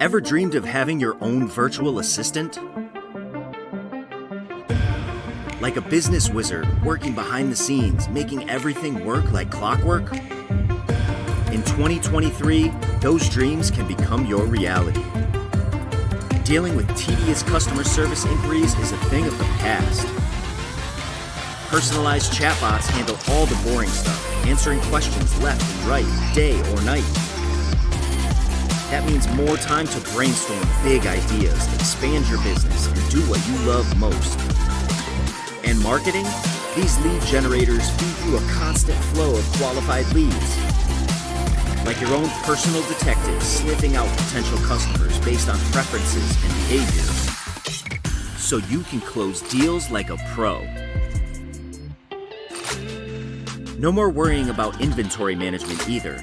Ever dreamed of having your own virtual assistant? Like a business wizard working behind the scenes, making everything work like clockwork? In 2023, those dreams can become your reality. Dealing with tedious customer service inquiries is a thing of the past. Personalized chatbots handle all the boring stuff, answering questions left and right, day or night. That means more time to brainstorm big ideas, expand your business, and do what you love most. And marketing? These lead generators feed you a constant flow of qualified leads. Like your own personal detective sniffing out potential customers based on preferences and behaviors. So you can close deals like a pro. No more worrying about inventory management either.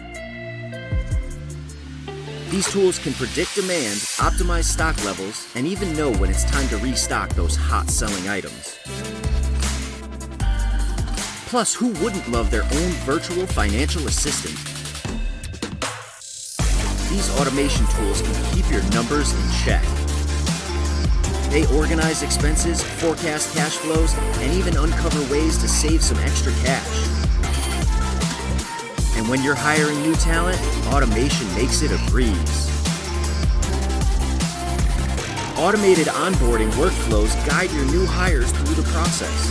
These tools can predict demand, optimize stock levels, and even know when it's time to restock those hot-selling items. Plus, who wouldn't love their own virtual financial assistant? These automation tools can keep your numbers in check. They organize expenses, forecast cash flows, and even uncover ways to save some extra cash. And when you're hiring new talent, automation makes it a breeze. Automated onboarding workflows guide your new hires through the process,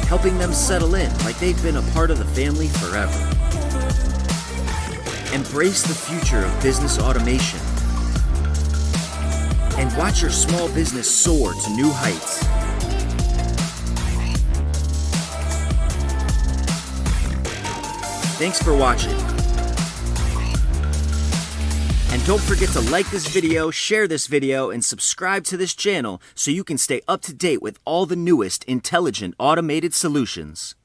helping them settle in like they've been a part of the family forever. Embrace the future of business automation and watch your small business soar to new heights. Thanks for watching. And don't forget to like this video, share this video, and subscribe to this channel so you can stay up to date with all the newest intelligent automated solutions.